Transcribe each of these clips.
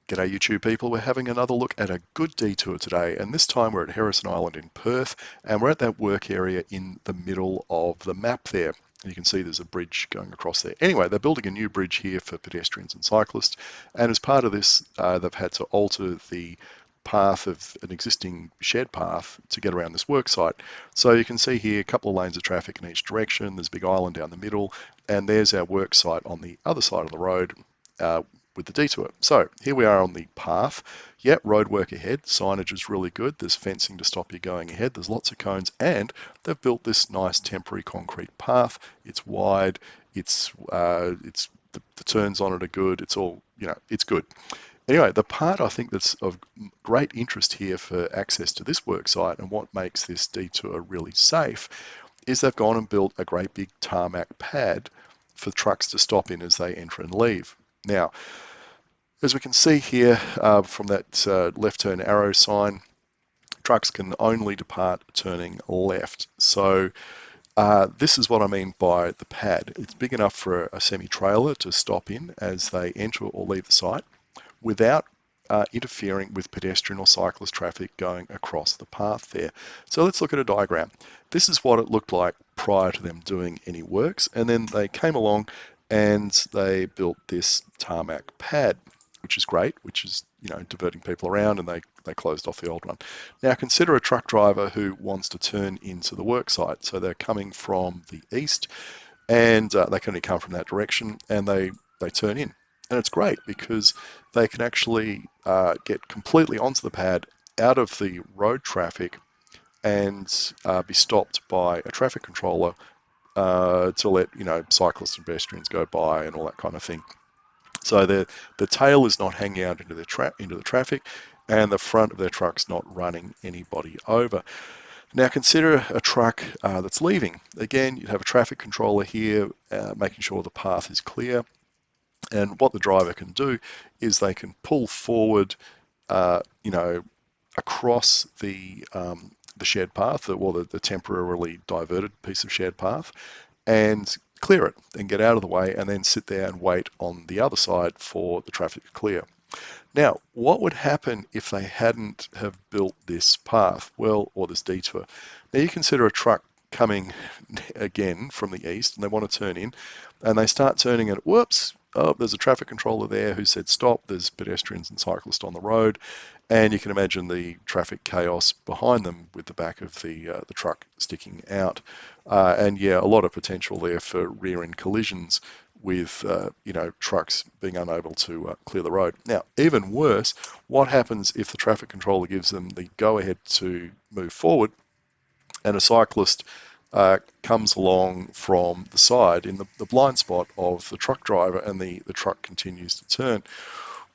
G'day YouTube people, we're having another look at a good detour today, and this time we're at Harrison Island in Perth, and we're at that work area in the middle of the map there. You can see there's a bridge going across there. Anyway, they're building a new bridge here for pedestrians and cyclists, and as part of this they've had to alter the path of an existing shared path to get around this work site. So you can see here a couple of lanes of traffic in each direction, there's a big island down the middle, and there's our work site on the other side of the road with the detour. So here we are on the path. Yep, road work ahead. Signage is really good. There's fencing to stop you going ahead. There's lots of cones, and they've built this nice temporary concrete path. It's wide. The turns on it are good. It's all, it's good. Anyway, the part I think that's of great interest here for access to this work site and what makes this detour really safe is they've gone and built a great big tarmac pad for trucks to stop in as they enter and leave. Now, as we can see here from that left turn arrow sign, trucks can only depart turning left. So this is what I mean by the pad. It's big enough for a semi-trailer to stop in as they enter or leave the site without interfering with pedestrian or cyclist traffic going across the path there. So let's look at a diagram. This is what it looked like prior to them doing any works, and then they came along and they built this tarmac pad, which is great, which is, diverting people around, and they closed off the old one. Now consider a truck driver who wants to turn into the work site. So they're coming from the east, and they can only come from that direction, and they turn in. And it's great because they can actually get completely onto the pad, out of the road traffic, and be stopped by a traffic controller to let cyclists and pedestrians go by and all that kind of thing. So the tail is not hanging out into the traffic, and the front of their truck's not running anybody over. Now consider a truck that's leaving. Again, you'd have a traffic controller here making sure the path is clear. And what the driver can do is they can pull forward, across the shared path, or the temporarily diverted piece of shared path, and clear it and get out of the way, and then sit there and wait on the other side for the traffic to clear. Now, what would happen if they hadn't have built this path, or this detour? Now you consider a truck coming again from the east, and they want to turn in, and they start turning, and whoops, oh, there's a traffic controller there who said stop, there's pedestrians and cyclists on the road, and you can imagine the traffic chaos behind them with the back of the truck sticking out. And yeah, a lot of potential there for rear-end collisions with trucks being unable to clear the road. Now, even worse, what happens if the traffic controller gives them the go-ahead to move forward, and a cyclist comes along from the side in the blind spot of the truck driver, and the truck continues to turn?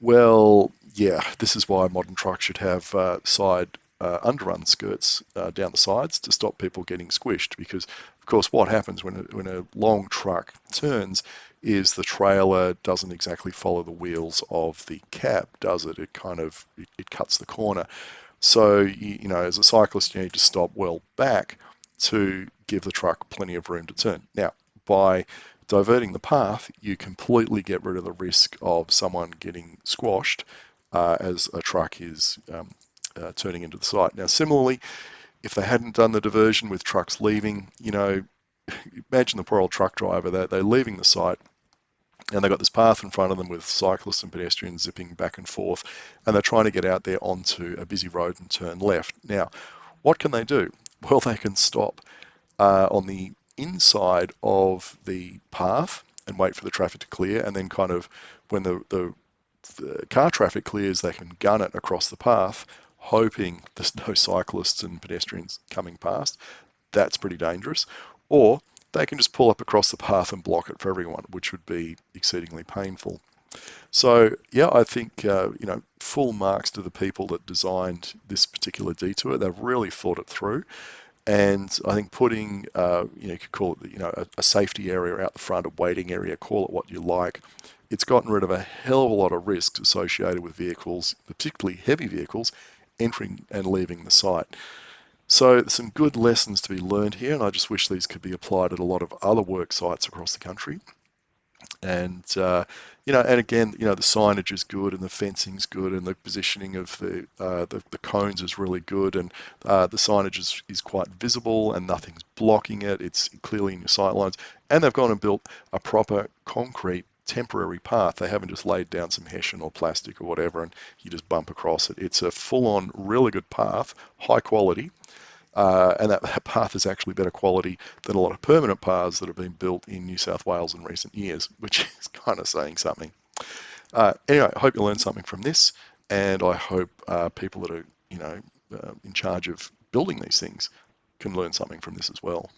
Well, yeah, this is why modern trucks should have side underrun skirts down the sides to stop people getting squished, because of course what happens when a long truck turns is the trailer doesn't exactly follow the wheels of the cab, does it? It cuts the corner. So as a cyclist, you need to stop well back to give the truck plenty of room to turn. Now, by diverting the path, you completely get rid of the risk of someone getting squashed as a truck is turning into the site. Now, similarly, if they hadn't done the diversion with trucks leaving, imagine the poor old truck driver, they're leaving the site, and they've got this path in front of them with cyclists and pedestrians zipping back and forth, and they're trying to get out there onto a busy road and turn left. Now, what can they do? Well, they can stop on the inside of the path and wait for the traffic to clear, and then when the car traffic clears, they can gun it across the path, hoping there's no cyclists and pedestrians coming past. That's pretty dangerous. Or they can just pull up across the path and block it for everyone, which would be exceedingly painful. So yeah, I think full marks to the people that designed this particular detour. They've really thought it through, and I think putting you could call it a safety area out the front, a waiting area, call it what you like. It's gotten rid of a hell of a lot of risks associated with vehicles, particularly heavy vehicles, entering and leaving the site. So there's some good lessons to be learned here, and I just wish these could be applied at a lot of other work sites across the country. And and again, the signage is good, and the fencing's good, and the positioning of the cones is really good, and the signage is quite visible, and nothing's blocking it. It's clearly in your sight lines, and they've gone and built a proper concrete temporary path. They haven't just laid down some hessian or plastic or whatever, and you just bump across it. It's a full-on, really good path, high quality. And that path is actually better quality than a lot of permanent paths that have been built in New South Wales in recent years, which is kind of saying something. Anyway, I hope you learned something from this, and I hope people that are, in charge of building these things can learn something from this as well.